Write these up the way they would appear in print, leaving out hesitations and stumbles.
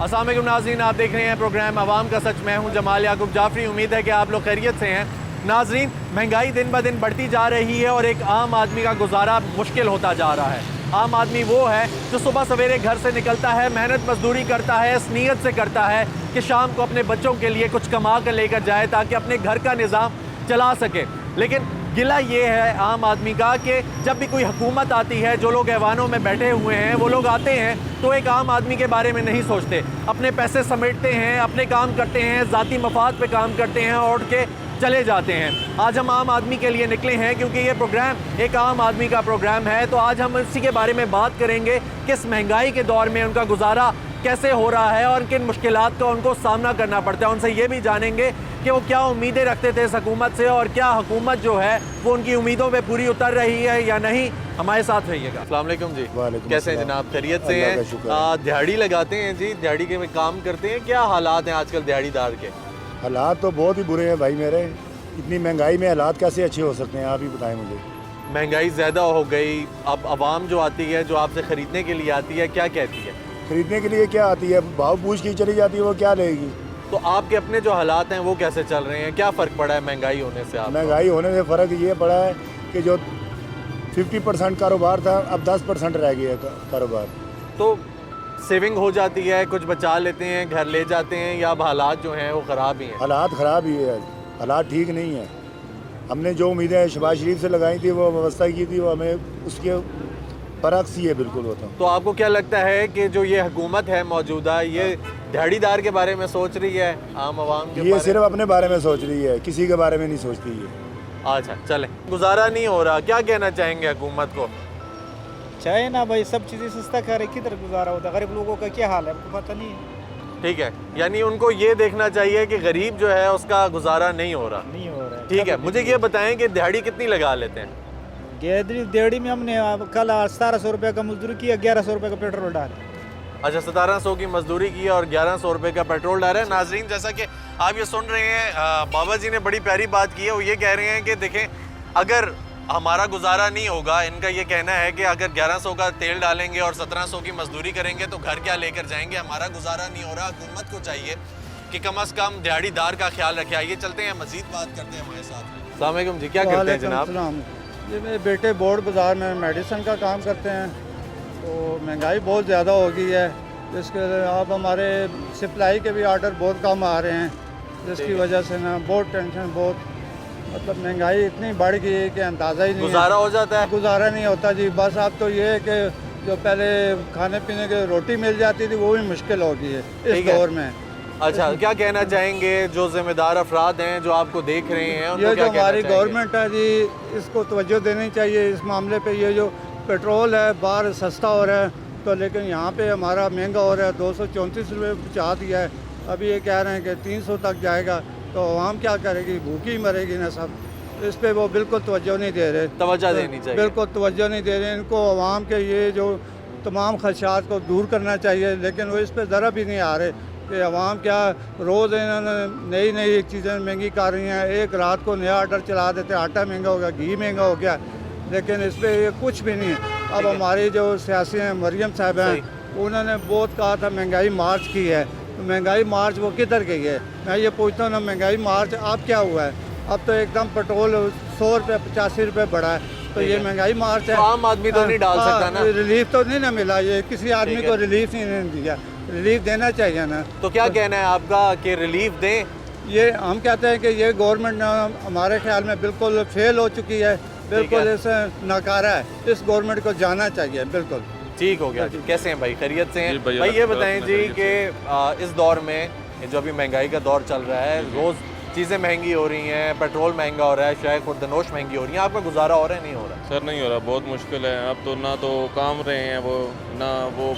अस्सलाम वालेकुम नाज़रीन, आप देख रहे हैं प्रोग्राम अवाम का सच। मैं हूं जमाल याकूब जाफरी। उम्मीद है कि आप लोग खैरियत से हैं। नाज़रीन, महंगाई दिन ब दिन बढ़ती जा रही है और एक आम आदमी का गुजारा मुश्किल होता जा रहा है। आम आदमी वो है जो सुबह सवेरे घर से निकलता है, मेहनत मजदूरी करता है, इस नीयत से करता है कि शाम को अपने बच्चों के लिए कुछ कमा कर लेकर जाए ताकि अपने घर का निज़ाम चला सके। लेकिन गिला ये है आम आदमी का कि जब भी कोई हुकूमत आती है, जो लोग ऐवानों में बैठे हुए हैं वो लोग आते हैं तो एक आम आदमी के बारे में नहीं सोचते। अपने पैसे समेटते हैं, अपने काम करते हैं, ज़ाती मफाद पे काम करते हैं और उठ के चले जाते हैं। आज हम आम आदमी के लिए निकले हैं क्योंकि ये प्रोग्राम एक आम आदमी का प्रोग्राम है। तो आज हम इसी के बारे में बात करेंगे कि इस महंगाई के दौर में उनका गुजारा कैसे हो रहा है और किन मुश्किलात का उनको सामना करना पड़ता है। उनसे ये भी जानेंगे कि वो क्या उम्मीदें रखते थे इस हुकूमत से और क्या हुकूमत जो है वो उनकी उम्मीदों पे पूरी उतर रही है या नहीं। हमारे साथ रहिएगा। अस्सलाम वालेकुम जी। कैसे हैं जनाब, खैरियत से हैं? दिहाड़ी लगाते हैं जी, दिहाड़ी के में काम करते हैं। क्या हालात हैं आजकल दिहाड़ीदार के? हालात तो बहुत ही बुरे हैं भाई मेरे। इतनी महंगाई में हालात कैसे अच्छे हो सकते हैं, आप ही बताएं मुझे। महंगाई ज़्यादा हो गई, अब आवाम जो आती है, जो आपसे ख़रीदने के लिए आती है, क्या कहती है? खरीदने के लिए क्या आती है, भाव पूछ के चली जाती है, वो क्या लेगी। तो आपके अपने जो हालात हैं वो कैसे चल रहे हैं? क्या फ़र्क पड़ा है महंगाई होने से? आप महंगाई होने से फ़र्क ये पड़ा है कि जो 50% कारोबार था अब 10% रह गया कारोबार। तो सेविंग हो जाती है, कुछ बचा लेते हैं, घर ले जाते हैं, या अब हालात जो हैं वो ख़राब ही हैं? हालात ख़राब ही है, हालात ठीक नहीं है। हमने जो उम्मीदें शहबाज शरीफ से लगाई थी, वो व्यवस्था की थी, वो हमें उसके बरक्स ही है बिल्कुल होता। तो आपको क्या लगता है कि जो ये हुकूमत है मौजूदा, ये दिहाड़ीदार के बारे में सोच रही है, आम आवाम के? ये सिर्फ अपने बारे में सोच रही है, किसी के बारे में नहीं सोचती है। अच्छा चलें, गुजारा नहीं हो रहा, क्या कहना चाहेंगे हुकूमत को? चाहे ना भाई, सब चीज़ें सस्ता करे, किधर गुजारा होता है? गरीब लोगों का क्या हाल है आपको पता नहीं है। ठीक है, यानी उनको ये देखना चाहिए कि गरीब जो है उसका गुजारा नहीं हो रहा। नहीं हो रहा है। ठीक है, मुझे ये बताएं कि दिहाड़ी कितनी लगा लेते हैं? दिहाड़ी में हमने कल 1700 रुपये का मजदूरी किया, 1100 रुपये का पेट्रोल डाला। अच्छा, 1700 की मजदूरी की और 1100 रुपये का पेट्रोल डाला है। नाजरीन, जैसा कि आप ये सुन रहे हैं, बाबा जी ने बड़ी प्यारी बात की है। वो ये कह रहे हैं कि देखें, अगर हमारा गुजारा नहीं होगा, इनका ये कहना है कि अगर 1100 का तेल डालेंगे और 1700 की मजदूरी करेंगे तो घर क्या लेकर जाएंगे? हमारा गुजारा नहीं हो रहा। हुकूमत को चाहिए कि कम अज़ कम दिहाड़ीदार का ख्याल रखे। आइए चलते हैं, मजीद बात करते हैं हमारे साथ। अस्सलाम वालेकुम जी, क्या करते हैं जनाब? ये मेरे बेटे बोर्ड बाज़ार में मेडिसिन का काम करते हैं। तो महंगाई बहुत ज़्यादा हो गई है, जिसके अब हमारे सप्लाई के भी आर्डर बहुत कम आ रहे हैं, जिसकी वजह से ना बहुत टेंशन, बहुत मतलब महंगाई इतनी बढ़ गई है कि अंदाज़ा ही नहीं। गुजारा हो जाता है? गुजारा नहीं होता जी। बस अब तो ये है कि जो पहले खाने पीने की रोटी मिल जाती थी वो भी मुश्किल हो गई है इस दौर में। अच्छा, क्या कहना चाहेंगे जो जिम्मेदार अफराद हैं जो आपको देख रहे हैं? ये जो हमारी गवर्नमेंट है जी, इसको तवज्जो देनी चाहिए इस मामले पे। ये जो पेट्रोल है बाहर सस्ता हो रहा है तो, लेकिन यहाँ पे हमारा महंगा हो रहा है। 234 रुपये पहुँचा दिया है, अभी ये कह रहे हैं कि 300 तक जाएगा। तो आवाम क्या करेगी, भूखी मरेगी ना सब। इस पे वो बिल्कुल तवज्जो नहीं दे रहे। तवज्जो देनी चाहिए, बिल्कुल तवज्जो नहीं दे रहे। इनको आवाम के ये जो तमाम खदशात को दूर करना चाहिए, लेकिन वो इस पर ज़रा भी नहीं आ रहे कि अवाम क्या रोज़ इन्होंने नई नई चीज़ें महंगी कर रही हैं। एक रात को नया आर्डर चला देते, आटा महंगा हो गया, घी महंगा हो गया, लेकिन इस पर ये कुछ भी नहीं है। अब हमारी जो सियासी हैं, मरियम साहब हैं, उन्होंने बहुत कहा था महंगाई मार्च की है, तो महंगाई मार्च वो किधर गई है? मैं ये पूछता हूँ ना, महंगाई मार्च अब क्या हुआ है? अब तो एकदम पेट्रोल 100 रुपये 85 रुपये बढ़ा है, तो ये महंगाई मार्च है। तो आम आदमी तो नहीं डाल सकता ना? रिलीफ तो नहीं ना मिला, ये किसी आदमी को रिलीफ नहीं दिया। रिलीफ देना चाहिए ना। तो क्या कहना है आपका कि रिलीफ दें? ये हम कहते हैं कि ये गवर्नमेंट हमारे ख्याल में बिल्कुल फेल हो चुकी है, बिल्कुल इसे नकारा है। इस गवर्नमेंट को जाना चाहिए बिल्कुल। ठीक हो गया जी। कैसे हैं भाई, खैरियत से हैं? भाई ये बताएं जी कि इस दौर में जो अभी महंगाई का दौर चल रहा है, रोज़ चीज़ें महंगी हो रही हैं, पेट्रोल महंगा हो रहा है, शायद खुर्दनोश महंगी हो रही है, आपका गुजारा हो रहा है नहीं हो रहा? सर नहीं हो रहा, बहुत मुश्किल है। अब तो ना तो काम रहे हैं वो, ना वो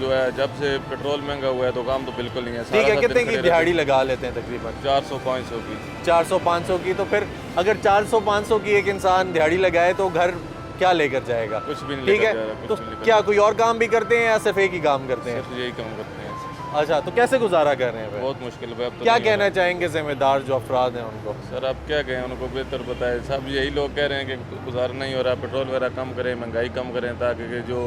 जो है, जब से पेट्रोल महंगा हुआ है तो काम तो बिल्कुल नहीं है। ठीक है, कितने की दिहाड़ी लगा लेते हैं तकरीबन? 400-500 की। 400-500 की? तो फिर अगर 400-500 की एक इंसान दिहाड़ी लगाए तो घर क्या लेकर जाएगा? कुछ भी नहीं ठीक लेकर है, जा रहा, तो कुछ नहीं लेकर क्या कोई और काम भी करते हैं या सिर्फ एक ही काम करते हैं? सिर्फ यही काम करते हैं। अच्छा, तो कैसे गुजारा कर रहे हैं भाई? बहुत मुश्किल है अब तो क्या नहीं हो कहना चाहेंगे जिम्मेदार जो अफराद हैं उनको? रहा। सर अब क्या कहें उनको, बेहतर बताए। सब यही लोग कह रहे हैं कि गुजारा नहीं हो रहा, पेट्रोल वगैरह कम करें, महंगाई कम करें, ताकि कि जो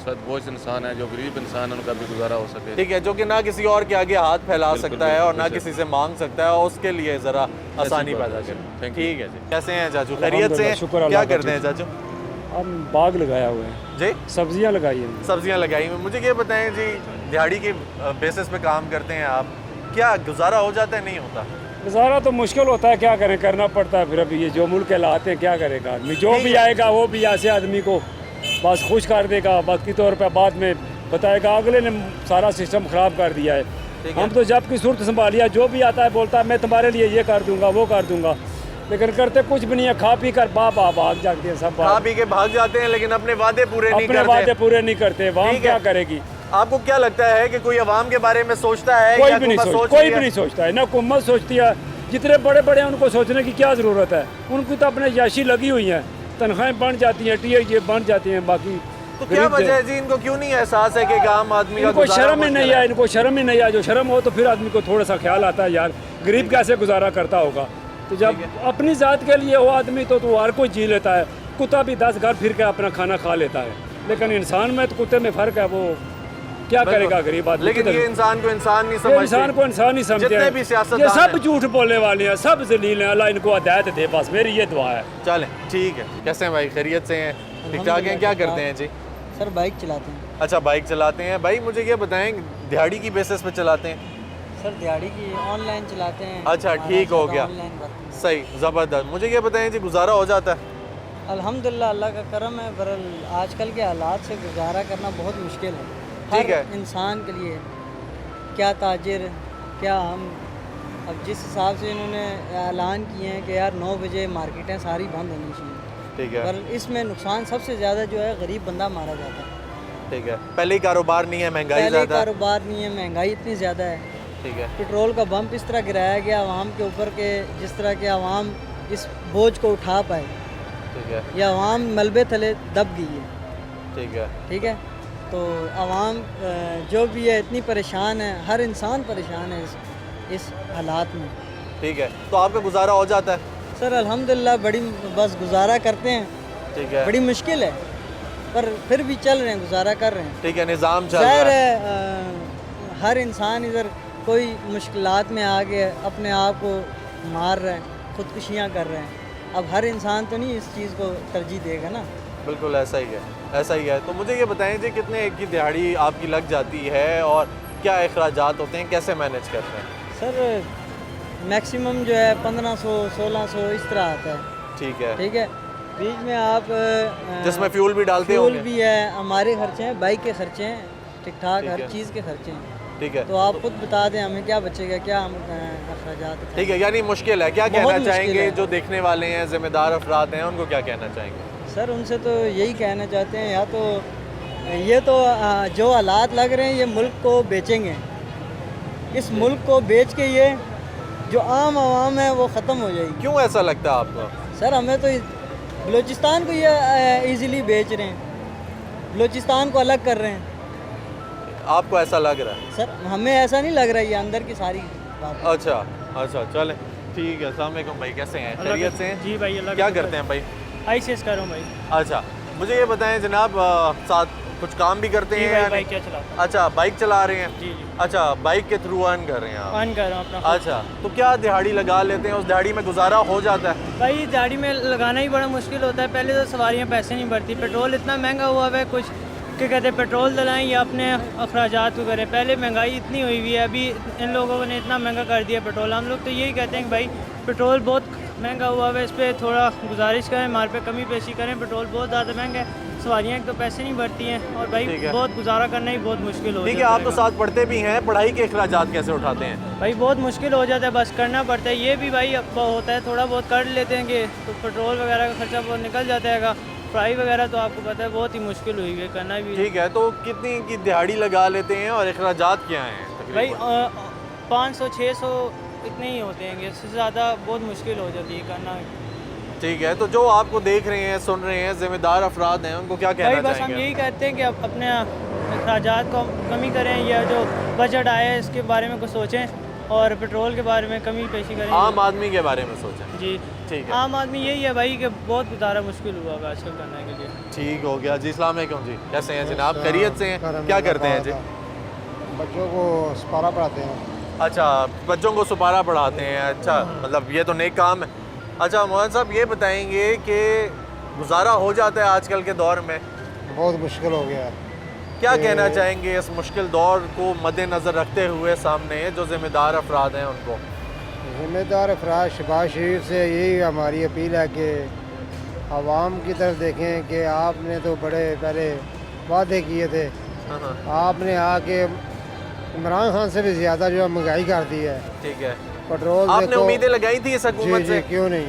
सदबोश इंसान है, जो गरीब इंसान है, उनका भी गुजारा हो सके। ठीक है, जो कि ना किसी और के आगे हाथ फैला बिल्कुल, सकता है और बिल्कुल, ना बेशक। किसी से मांग सकता है, और उसके लिए ज़रा आसानी बात पैदा है, करें। Thank you. ठीक है जी। कैसे हैं चाचू? खैरियत से हैं? शुक्र क्या अल्लाह का करते हैं चाचू? हम बाग लगाया हुआ है, जी, सब्जियां लगाई हैं। सब्जियां लगाई हुई। मुझे ये बताएं जी, दिहाड़ी के बेसिस पे काम करते हैं आप, क्या गुजारा हो जाता है, नहीं होता? गुजारा तो मुश्किल होता है, क्या करें, करना पड़ता है। फिर अभी ये जो मुल्क के हालात हैं, क्या करेगा आदमी? जो ठीक भी है। आएगा वो भी ऐसे आदमी को बस खुश कर देगा, बाकी तौर पर बाद में बताएगा अगले ने सारा सिस्टम ख़राब कर दिया है। ठीक है। हम तो जब की सूरत संभालिया, जो भी आता है बोलता है मैं तुम्हारे लिए ये कर दूंगा, वो कर दूंगा, लेकिन करते कुछ भी नहीं है। खा पी कर भाग जाते हैं सब, खा पी के भाग जाते हैं, लेकिन अपने वादे पूरे नहीं अपने वादे करते। पूरे नहीं करते। वहाँ ठीक है। क्या करेगी? आपको क्या लगता है कि कोई अवाम के बारे में सोचता है? कोई या भी नहीं हुकूमत सोच, सोच कोई रही भी है? नहीं सोचता है, ना हुकूमत सोचती है। जितने बड़े बड़े हैं उनको सोचने की क्या ज़रूरत है? उनको तो अपने याशी लगी हुई है, तनख्वाहें बन जाती हैं, टीए बन जाती हैं। बाकी तो क्या गरीब वजह है जी, इनको क्यों नहीं एहसास है कि एक आम आदमी का इनको गुजारा शर्म ही मुश्किल नहीं है, इनको शर्म ही नहीं है। जो शर्म हो तो फिर आदमी को थोड़ा सा ख्याल आता है, यार गरीब कैसे गुजारा करता होगा। तो जब अपनी ज़ात के लिए वो आदमी तो हर कोई जी लेता है। कुत्ता भी 10 घर फिर के अपना खाना खा लेता है, लेकिन इंसान में तो कुत्ते में फ़र्क है। वो क्या करेगा गरीब आदमी? लेकिन ये इंसान को इंसान नहीं ये समझते। इंसान को इंसान ही समझते जितने हैं। भी सियासतदान ये सब हैं। झूठ बोलने वाले हैं, सब जलील हैं। अल्लाह इनको हिदायत दे, बस मेरी ये दुआ है। चलें, ठीक है। कैसे हैं भाई? खैरियत से हैं? ठीक ठाक हैं? क्या करते हैं जी? सर बाइक चलाते हैं। अच्छा, बाइक चलाते हैं। भाई मुझे ये बताएं, दिहाड़ी की बेसिस पे चलाते हैं? सर दिहाड़ी की ऑनलाइन चलाते हैं। अच्छा, हमारा ठीक हो सारा गया। ऑनलाइन वर्क है। सही, ज़बरदस्त। मुझे ये बताएं जी, गुजारा हो जाता है? अल्हम्दुलिल्लाह अल्लाह का करम है, पर आजकल के हालात से गुजारा करना बहुत मुश्किल है। ठीक है। हर इंसान के लिए, क्या ताजिर, क्या हम। अब जिस हिसाब से इन्होंने ऐलान किए हैं कि यार 9 बजे मार्केटें सारी बंद होनी चाहिए, ठीक है, पर इसमें नुकसान सबसे ज़्यादा जो है गरीब बंदा मारा जाता है। ठीक है। पहले ही कारोबार नहीं है, महंगाई पहले ज़्यादा है। कारोबार नहीं है, महंगाई इतनी ज़्यादा है। ठीक है, पेट्रोल का बम्प इस तरह गिराया गया आवाम के ऊपर के जिस तरह के आवाम इस बोझ को उठा पाए, ठीक है, ये आवाम मलबे तले दब गई है। ठीक है। ठीक है, तो आवाम जो भी है इतनी परेशान है, हर इंसान परेशान है इस हालात में। ठीक है, तो आपका गुजारा हो जाता है? सर अल्हम्दुलिल्लाह बड़ी बस गुजारा करते हैं। ठीक है, बड़ी मुश्किल है, पर फिर भी चल रहे हैं, गुजारा कर रहे हैं। ठीक है, निज़ाम चल रहा ज़ाहिर है। है हर इंसान इधर कोई मुश्किलात में आ गया, अपने आप को मार रहा है, ख़ुदकुशियाँ कर रहे हैं। अब हर इंसान तो नहीं इस चीज़ को तरजीह देगा ना। बिल्कुल ऐसा ही है, ऐसा ही है। तो मुझे ये बताएं जी, कितने की दिहाड़ी आपकी लग जाती है और क्या अखराजात होते हैं, कैसे मैनेज करते हैं? सर मैक्सिमम जो है 1500 1600 इस तरह आता है। ठीक है, ठीक है, बीच में आप जिसमें फ्यूल भी डालते फ्यूल होंगे? भी है, हमारे खर्चे हैं, बाइक के खर्चे हैं, ठीक ठाक ठीक हर है। चीज़ के खर्चे हैं। ठीक है, तो आप खुद बता दें हमें क्या बचेगा, क्या हम अखराजात हैं। ठीक है। यानी मुश्किल है, क्या बहुत कहना मुश्किल चाहेंगे है। जो देखने वाले हैं, जिम्मेदार अफराद हैं, उनको क्या कहना चाहेंगे? सर उनसे तो यही कहना चाहते हैं, या तो ये तो जो हालात लग रहे हैं ये मुल्क को बेचेंगे, इस मुल्क को बेच के ये जो आम आवाम है वो ख़त्म हो जाएगी। क्यों ऐसा लगता है आपको? सर हमें तो बलूचिस्तान को ये इजीली बेच रहे हैं, बलूचिस्तान को अलग कर रहे हैं। आपको ऐसा लग रहा है? सर हमें ऐसा नहीं लग रहा, ये अंदर की सारी बात है। अच्छा, अच्छा, चलें, ठीक है। अस्सलाम वालेकुम भाई, कैसे हैं? खैरियत से हैं? जी भाई, अल्लाह क्या का शुक्र करते हैं भाई? है। ICS कर रहा हूँ भाई। अच्छा, मुझे ये बताएं जनाब, साथ कुछ काम भी करते जी हैं भाई, या बाइक नहीं? क्या चलाता अच्छा, बाइक चला रहे हैं? जी जी, अच्छा, बाइक के थ्रू अर्न कर रहे हैं आप? ऑन कर रहा हूँ अपना। अच्छा, तो क्या दिहाड़ी लगा लेते हैं, उस दिहाड़ी में गुजारा हो जाता है? भाई गाड़ी में लगाना ही बड़ा मुश्किल होता है। पहले तो सवारियाँ पैसे नहीं भरती, पेट्रोल इतना महंगा हुआ है, कुछ क्या कहते हैं पेट्रोल डलाएं या अपने अखराजात को करें। पहले महंगाई इतनी हुई हुई है, अभी इन लोगों ने इतना महंगा कर दिया पेट्रोल। हम लोग तो यही कहते हैं कि भाई पेट्रोल बहुत महंगा हुआ है, इस पर थोड़ा गुजारिश करें, हमारे पे कमी पेशी करें। पेट्रोल बहुत ज़्यादा महंगा है, सवारियाँ तो पैसे नहीं भरती हैं, और भाई ठीक है। बहुत गुजारा करना ही बहुत मुश्किल हो ठीक है, जाता आप तो साथ पढ़ते भी हैं, पढ़ाई के अखराजात कैसे उठाते हैं? भाई बहुत मुश्किल हो जाता है, बस करना पड़ता है। ये भी भाई अब होता है, थोड़ा बहुत कर लेते हैं कि तो पेट्रोल वगैरह का खर्चा बहुत निकल जाता है। पढ़ाई वगैरह तो आपको पता है बहुत ही मुश्किल हुई है, करना भी। ठीक है, तो कितनी की दिहाड़ी लगा लेते हैं और अखराजात क्या हैं भाई तकरीबन? 500-600 इतने ही होते हैं, इससे ज़्यादा बहुत मुश्किल हो जाती है करना। ठीक है, तो जो आपको देख रहे हैं, सुन रहे हैं, जिम्मेदार अफराद हैं, उनको क्या भाई कहना बस हम चाहेंगे? यही कहते हैं कि अपने अखराजात को कमी करें या जो बजट आए इसके बारे में कुछ सोचें और पेट्रोल के बारे में कमी पेशी करें। आम आदमी के बारे में सोचें। जी ठीक है, आम आदमी यही है भाई कि बहुत गुजारा मुश्किल हुआ होगा आजकल करने के लिए। ठीक हो गया जी। अस्सलाम वालेकुम जी, कैसे हैं जनाब? खैरियत से हैं? क्या करते हैं जी? बच्चों को सुपारा पढ़ाते हैं। अच्छा, बच्चों को सुपारा पढ़ाते हैं। अच्छा, मतलब ये तो नेक काम है। अच्छा मोहन साहब, ये बताएंगे कि गुजारा हो जाता है आजकल के दौर में? बहुत मुश्किल हो गया है। क्या कहना चाहेंगे इस मुश्किल दौर को मद्देनज़र रखते हुए सामने जो ज़िम्मेदार अफराद हैं उनको? ज़िम्मेदार अफराद शहबाज शरीफ से यही हमारी अपील है कि आवाम की तरफ देखें कि आपने तो बड़े पहले वादे किए थे, आपने आके इमरान खान से भी ज़्यादा जो है महंगाई कर दी है। ठीक है, पेट्रोल आपने देखो, उम्मीदें लगाई थी इस हुकूमत से? क्यों नहीं।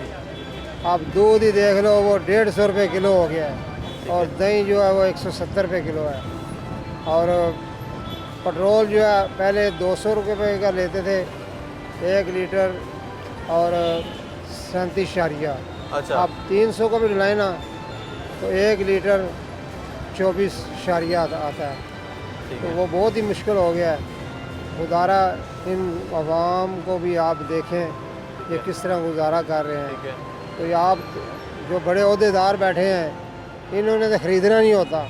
आप दूध ही देख लो, वो 150 रुपये किलो हो गया है और दही जो है वो 170 रुपये किलो है। और पेट्रोल जो है पहले 200 रुपये का लेते थे 1 लीटर और 37 शारिया। अच्छा, आप 300 का भी लाए ना तो 1 लीटर 24 शारिया आता है। ठीक तो है। वो बहुत ही मुश्किल हो गया है। गुजारा इन अवाम को भी आप देखें ये किस तरह गुजारा कर रहे हैं। ठीक है, तो ये आप जो बड़े ओहदेदार बैठे हैं इन्होंने तो ख़रीदना नहीं होता,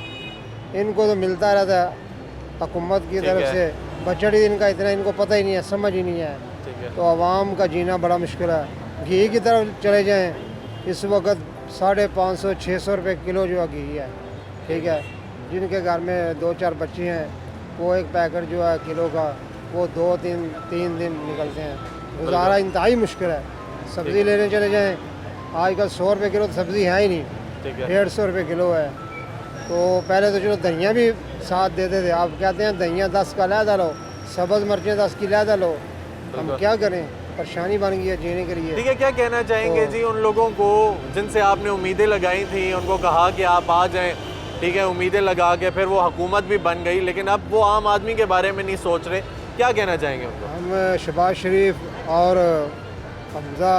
इनको तो मिलता रहता है हुकूमत की ठीक तरफ है। से। बजट ही इनका इतना इनको पता ही नहीं है, समझ ही नहीं है। ठीक है, तो आवाम का जीना बड़ा मुश्किल है। घी की तरफ चले जाएं, इस वक्त 550-600 रुपये किलो जो है घी है। ठीक है, जिनके घर में 2-4 बच्चे हैं वो एक पैकेट जो है किलो का वो 2-3 दिन निकलते हैं। गुजारा इंतहाई मुश्किल है। सब्ज़ी लेने चले जाएं, आजकल 100 रुपये किलो तो सब्ज़ी है ही नहीं, ठीक है। 150 रुपये किलो है। तो पहले तो चलो धनिया भी साथ देते थे, आप कहते हैं धनिया 10 का लहदा लो, सब्ज़ मिर्चें 10 की लहदा लो। हम क्या करें, परेशानी बन गई है जीने के लिए। ठीक है, क्या कहना चाहेंगे तो- जी उन लोगों को जिनसे आपने उम्मीदें लगाई थी, उनको कहा कि आप आ जाएं, ठीक है, उम्मीदें लगा के फिर वो हुकूमत भी बन गई, लेकिन अब वो आम आदमी के बारे में नहीं सोच रहे, क्या कहना चाहेंगे उनको? हम शहबाज शरीफ और हमजा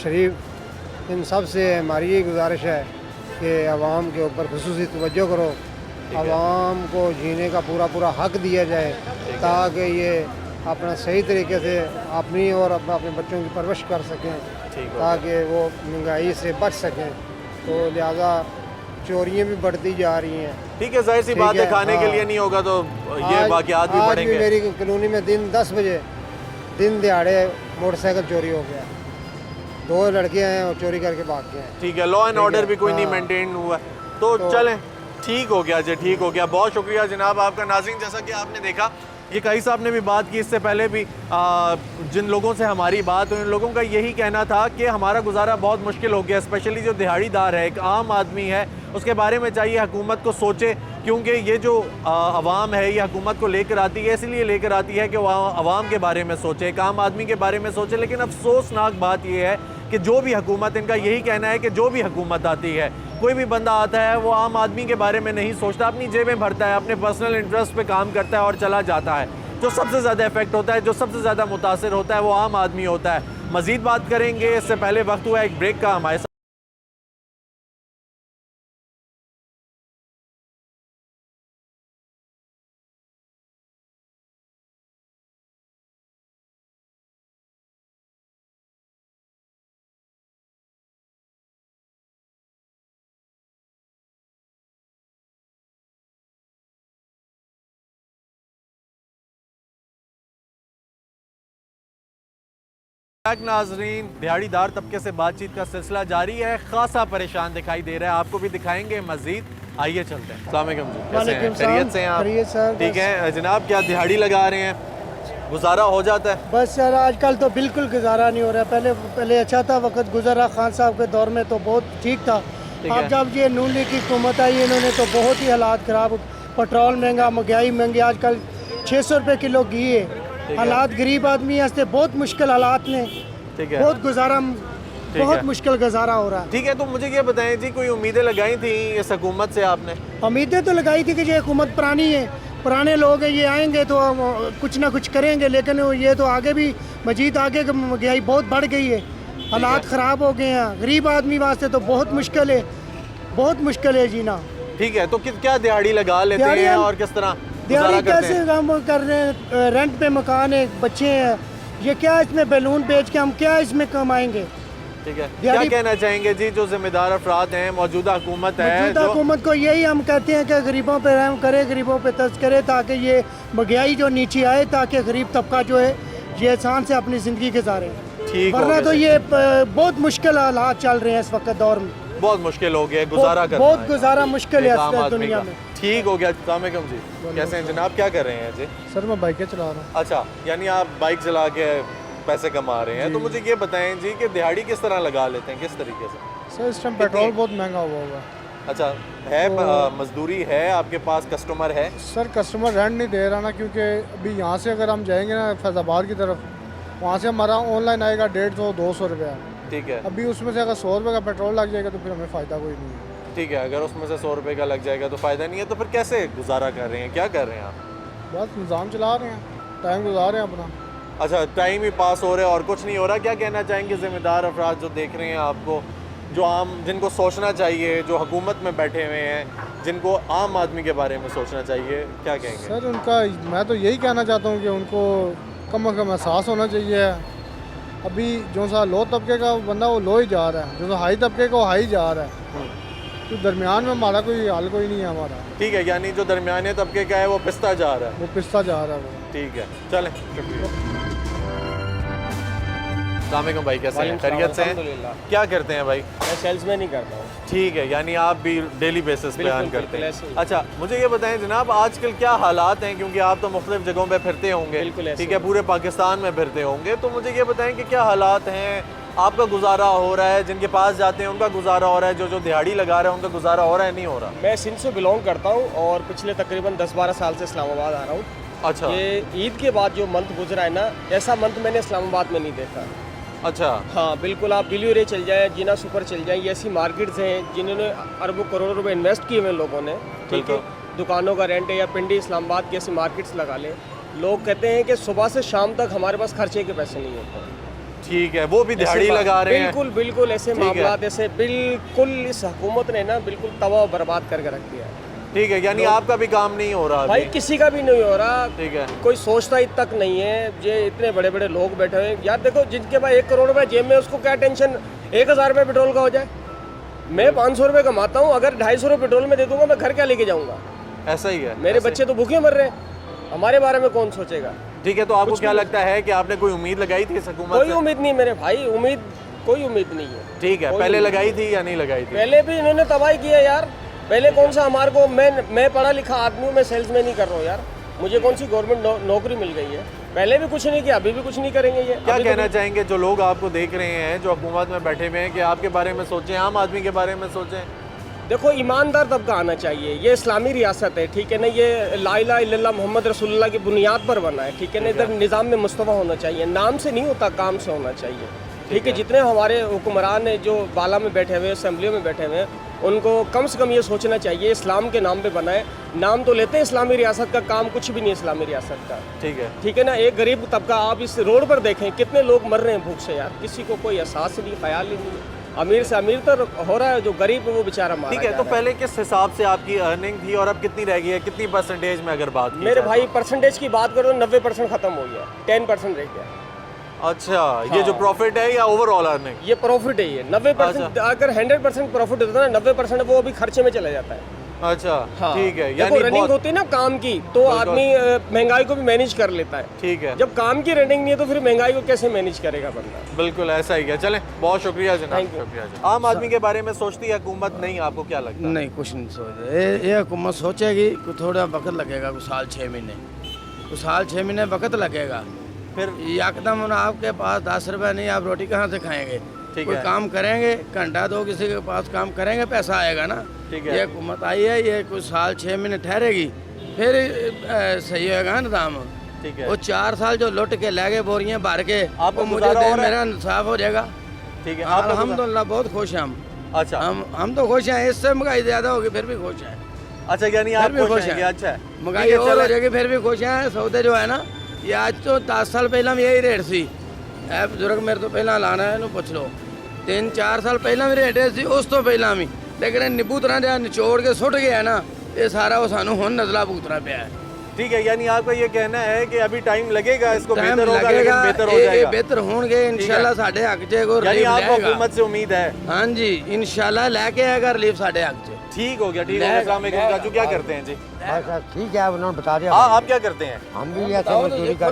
शरीफ इन सब से हमारी यही गुजारिश है कि आवाम के ऊपर खुसूसी तवज्जो करो, आवाम को जीने का पूरा हक दिया जाए ताकि ये अपना सही तरीके से अपनी और अपने बच्चों की परवरिश कर सकें, ठीक हो ताकि वो महंगाई से बच सकें। तो लिहाजा चोरियाँ भी बढ़ती जा रही हैं। ठीक है, जाहिर सी ठीक बात है, है, खाने के हाँ। लिए नहीं होगा तो ये वाक़यात भी आज बढ़ेंगे। मेरी कॉलोनी में दिन 10 बजे दिन दिहाड़े मोटरसाइकिल चोरी हो गया, 2 लड़के हैं और चोरी करके भाग गए हैं। ठीक है, लॉ एंड ऑर्डर भी कोई नहीं हाँ। मेंटेन हुआ, तो चलें, ठीक हो गया जी, ठीक हो गया। बहुत शुक्रिया जनाब आपका। नाज़रीन, जैसा कि आपने देखा, ये कई साहब ने भी बात की इससे पहले भी, जिन लोगों से हमारी बात हुई उन लोगों का यही कहना था कि हमारा गुजारा बहुत मुश्किल हो गया, स्पेशली जो दिहाड़ीदार है, एक आम आदमी है, उसके बारे में चाहिए हुकूमत को सोचे, क्योंकि ये जो अवाम है ये हुकूमत को लेकर आती है, इसलिए लेकर आती है कि वो अवाम के बारे में सोचे, एक आम आदमी के बारे में सोचे। लेकिन अफसोसनाक बात यह है कि जो भी हुकूमत, इनका यही कहना है कि जो भी हुकूमत आती है, कोई भी बंदा आता है वो आम आदमी के बारे में नहीं सोचता, अपनी जेबें भरता है, अपने पर्सनल इंटरेस्ट पे काम करता है और चला जाता है। जो सबसे ज़्यादा इफेक्ट होता है, जो सबसे ज़्यादा मुतासिर होता है वो आम आदमी होता है। मज़ीद बात करेंगे, इससे पहले वक्त हुआ एक ब्रेक का। हमारे नाज़रीन, दिहाड़ीदार तबके से बातचीत का सिलसिला जारी है। खासा परेशान दिखाई दे रहा है, आपको भी दिखाएंगे मजीद। आइए चलते हैं। अस्सलाम वालेकुम जी, कैसे हैं? खैरियत से हैं आप? खैरियत सर, ठीक है जनाब, क्या दिहाड़ी लगा रहे हैं, गुजारा हो जाता है? बस यार आजकल तो बिल्कुल गुजारा नहीं हो रहा। पहले अच्छा था, वक्त गुजरा खान साहब के दौर में तो बहुत ठीक था। ठीक अब है। जब ये नून लीग की हुकूमत आई इन्होंने तो बहुत ही हालात ख़राब, पेट्रोल महंगा, महंगाई महंगी, आजकल 600 रुपये किलो घी है। हालात गरीब आदमी वास्ते बहुत मुश्किल हालात ने, ठीक है, बहुत गुजारा, बहुत है। मुश्किल गुजारा हो रहा है। ठीक है। तो मुझे ये बताएं जी, कोई उम्मीदें लगाई थी इस हुकूमत से आपने? उम्मीदें तो लगाई थी कि ये हुकूमत पुरानी है, पुराने लोग हैं, ये आएंगे तो कुछ ना कुछ करेंगे, लेकिन ये तो आगे भी मजीद आगे महंगाई बहुत बढ़ गई है, हालात ख़राब हो गए हैं। गरीब आदमी वास्ते तो बहुत मुश्किल है, बहुत मुश्किल है जीना। ठीक है, तो क्या दिहाड़ी लगा लेते दिहाड़ी हैं हम- और किस तरह दिहाड़ी गुजारा करते कैसे हैं? काम कर रहे हैं, रेंट पे मकान है, बच्चे हैं, ये क्या इसमें बैलून बेच के हम क्या इसमें कमाएंगे? ठीक है, क्या दिहाड़ी- कहना चाहेंगे जी जो जिम्मेदार अफराद हैं, मौजूदा हुकूमत है मौजूदा जो हुकूमत को यही हम कहते हैं कि गरीबों पे रहम करे, गरीबों पे तर्ज करे, ताकि ये महंगाई जो नीचे आए, ताकि गरीब तबका जो है ये आसान से अपनी ज़िंदगी गुजारे। ठीक हो वरना गया तो जी। ये बहुत मुश्किल हालात चल रहे हैं इस वक्त दौर में, बहुत मुश्किल हो गया गुजारा करना बहुत है। गुजारा मुश्किल एक है आम इस आदमी दुनिया का। में। ठीक हो गया। अस्सलाम वालेकुम जी, कैसे हैं जनाब, क्या कर रहे हैं जी? सर मैं बाइकें चला रहा हूँ। अच्छा, यानी आप बाइक चला के पैसे कमा रहे हैं, तो मुझे ये बताएं जी कि दिहाड़ी किस तरह लगा लेते हैं, किस तरीके से? सर इस टाइम पेट्रोल बहुत महंगा हुआ हुआ है। अच्छा है, मजदूरी है आपके पास, कस्टमर है? सर कस्टमर रेंट नहीं दे रहा ना, क्योंकि अभी यहाँ से अगर हम जाएंगे ना फैज़ाबाद की तरफ, वहाँ से हमारा ऑनलाइन आएगा 150-200 रुपया। ठीक है, अभी उसमें से अगर 100 रुपये का पेट्रोल लग जाएगा तो फिर हमें फ़ायदा कोई नहीं है। ठीक है, अगर उसमें से 100 रुपये का लग जाएगा तो फ़ायदा नहीं है, तो फिर कैसे गुजारा कर रहे हैं, क्या कर रहे हैं आप? बस निज़ाम चला रहे हैं, टाइम गुजार रहे हैं अपना। अच्छा, टाइम ही पास हो रहा है और कुछ नहीं हो रहा। क्या कहना चाहेंगे ज़िम्मेदार अफराद जो देख रहे हैं आपको, जो आम, जिनको सोचना चाहिए, जो हुकूमत में बैठे हुए हैं, जिनको आम आदमी के बारे में सोचना चाहिए, क्या कहेंगे? सर उनका मैं तो यही कहना चाहता हूँ कि उनको कम से कम एहसास होना चाहिए। अभी जो सा लो तबके का बंदा वो लो ही जा रहा है, जो सा हाई तबके का वो हाई जा रहा है, तो दरमियान में हमारा कोई हाल कोई नहीं है हमारा। ठीक है, यानी जो दरमियाने तबके का है वो पिसता जा रहा है। वो पिसता जा रहा है वो। ठीक है, चलें, शुक्रिया। अस्सलाम भाई, कैसे हैं, खैरियत से हैं? क्या करते हैं भाई? मैं सेल्समैन ही करता हूँ। ठीक है, यानी आप भी डेली बेसिस पे अर्न करते हैं। ऐसे ही। अच्छा, मुझे ये बताएं जनाब, आजकल क्या हालात हैं, क्योंकि आप तो मुख्तलिफ जगहों पे फिरते होंगे, बिल्कुल ऐसे ठीक है, पूरे पाकिस्तान में फिरते होंगे, तो मुझे ये बताएं कि क्या हालात हैं, आपका गुजारा हो रहा है, जिनके पास जाते हैं उनका गुजारा हो रहा है, जो दिहाड़ी लगा रहे हैं उनका गुजारा हो रहा है, नहीं हो रहा? मैं सिंध से बिलोंग करता हूँ और पिछले तकरीबन 10-12 साल से इस्लामाबाद आ रहा हूँ। अच्छा, ये ईद के बाद जो मंथ गुजरा है ना, ऐसा मंथ मैंने इस्लामाबाद में नहीं देखा। अच्छा, हाँ बिल्कुल, आप बिलियरे चल जाएँ, जीना सुपर चल जाएँ, ये ऐसी मार्केट्स हैं जिन्होंने अरबों करोड़ों रुपए इन्वेस्ट किए हुए लोगों ने, ठीक है, दुकानों का रेंट है, या पिंडी इस्लामाबाद की ऐसी मार्केट्स लगा लें। लोग कहते हैं कि सुबह से शाम तक हमारे पास खर्चे के पैसे नहीं होते। ठीक है, वो भी दिहाड़ी लगा रहे हैं। बिल्कुल बिल्कुल, ऐसे ठीक है। मामला ऐसे बिल्कुल इस हुकूमत ने ना बिल्कुल तबाह बर्बाद करके रख दिया है। ठीक है, यानी आपका भी काम नहीं हो रहा भाई अभी? किसी का भी नहीं हो रहा। ठीक है, कोई सोचता ही तक नहीं है। ये इतने बड़े बड़े लोग बैठे हुए हैं यार, देखो जिनके पास 1 करोड़ रुपए जेब में, उसको क्या टेंशन 1000 रुपये पेट्रोल का हो जाए। मैं 500 रुपये कमाता हूँ, अगर 250 रुपये पेट्रोल में दे दूंगा, मैं घर क्या लेके जाऊँगा? ऐसा ही है। मेरे ऐसा ही। बच्चे तो भूखे मर रहे हैं, हमारे बारे में कौन सोचेगा? ठीक है, तो आपको क्या लगता है कि आपने कोई उम्मीद लगाई थी इस हुकूमत कोई से? उम्मीद नहीं मेरे भाई, कोई उम्मीद नहीं है। ठीक है, कोई पहले उम्मीद लगाई थी या नहीं लगाई थी? पहले भी इन्होंने तबाही की है यार। पहले कौन सा हमारे को, मैं पढ़ा लिखा आदमी हूँ, मैं सेल्समैन ही कर रहा हूँ यार, मुझे कौन सी गवर्नमेंट नौकरी मिल गई है? पहले भी कुछ नहीं किया, अभी भी कुछ नहीं करेंगे ये। क्या अभी कहना तो चाहेंगे जो लोग आपको देख रहे हैं, जो हुकूमत में बैठे हुए हैं, कि आपके बारे में सोचें, आम आदमी के बारे में सोचें? देखो, ईमानदार तबका आना चाहिए। ये इस्लामी रियासत है, ठीक है ना, ये ला इलाहा इल्लल्लाह मोहम्मद रसूलुल्लाह की बुनियाद पर बना है, ठीक है ना। इधर निज़ाम में मुस्तफ़ा होना चाहिए, नाम से नहीं होता, काम से होना चाहिए, ठीक है। जितने हमारे हुक्मरान हैं जो बाला में बैठे हुए हैं, असम्बलियों में बैठे हुए हैं, उनको कम से कम ये सोचना चाहिए इस्लाम के नाम पे बनाए। नाम तो लेते हैं इस्लामी रियासत का, काम कुछ भी नहीं इस्लामी रियासत का, ठीक है, ठीक है ना। एक गरीब तबका, आप इस रोड पर देखें कितने लोग मर रहे हैं भूख से यार, किसी को कोई एहसास नहीं, ख्याल ही नहीं। अमीर से अमीर तो हो रहा है, जो गरीब है वो बेचारा मारा ठीक है। जा तो रहा है। पहले किस हिसाब से आपकी अर्निंग थी और अब कितनी रह गई है, कितनी परसेंटेज में अगर बात की मेरे जाए भाई तो? परसेंटेज की बात करो, 90% खत्म हो गया, 10% रह गया। अच्छा, ये जो प्रॉफिट है या ओवरऑल अर्निंग? ये प्रॉफिट है, ये 90%। अगर 100% प्रॉफिट होता है ना, 90% वो अभी खर्चे में चला जाता है। अच्छा, हाँ। ठीक है, देखो, यानी रनिंग बहुत होती है ना काम की, तो आदमी महंगाई को भी मैनेज कर लेता है। ठीक है, जब काम की रनिंग नहीं है तो फिर महंगाई को कैसे मैनेज करेगा बंदा? बिल्कुल ऐसा ही है। चलें, बहुत शुक्रिया जनाब, Thank you। शुक्रिया जनाब। आम आदमी के बारे में सोचती है हुकूमत, नहीं? आपको क्या लगता है? नहीं, कुछ नहीं सोच रहे। ये हुकूमत सोचेगी कि थोड़ा वक्त लगेगा, कुछ साल 6 महीने, कुछ साल 6 महीने वक्त लगेगा। फिर एकदम आपके पास 10 रुपये नहीं, आप रोटी कहाँ से खाएंगे? ठीक कोई है। काम करेंगे, घंटा दो किसी के पास काम करेंगे, पैसा आएगा ना। ठीक है। ये हुकूमत आई है, ये कुछ साल 6 महीने ठहरेगी, फिर सही होगा निज़ाम। ठीक है, वो 4 साल जो लुट के ले गए बोरियां भर के, आपको वो मुझे गुजारा दे, हो रहा है? मेरा इंसाफ हो जाएगा। ठीक है, आप अल्हम्दुलिल्लाह बहुत खुश हैं हम। अच्छा, हम तो खुश हैं, इससे महंगाई ज़्यादा होगी फिर भी खुश हैं। अच्छा, यानी आप फिर भी खुश खुश हैं कि हैं। अच्छा है। महंगाई ठीक है, और हो चलें। जाएगी फिर भी खुश हैं। सौदे जो है ना, ये आज तो 10 साल पहला भी यही रेट सी। बुजुर्ग मेरे तो पहला लाना है, पूछ लो, 3-4 साल पहला भी रेट सी, उस तो पहला भी लेकिन निबूतना जहाँ निचोड़ के सुट गया ना, ये सारा वो सानू हुन नजला भुगतना पे है। ठीक है, यानी आपका ये कहना है कि अभी टाइम लगेगा, इसको टाइम बेहतर होगा, लेकिन लगेगा, बेहतर हो ये जाएगा। बेहतर होंगे इंशाल्लाह साडे हक च को यानी रिलीफ आपको लेगा। हुकूमत से उम्मीद है? हाँ जी, इंशाल्लाह लेके आएगा रिलीफ साडे हक च। ठीक हो गया, ठीक हो गया। अस्सलाम वालेकुम काजू, क्या करते हैं जी? ठीक है, उन्होंने बता दिया। हाँ, आप क्या करते हैं? हम भी ऐसे मजदूरी कर,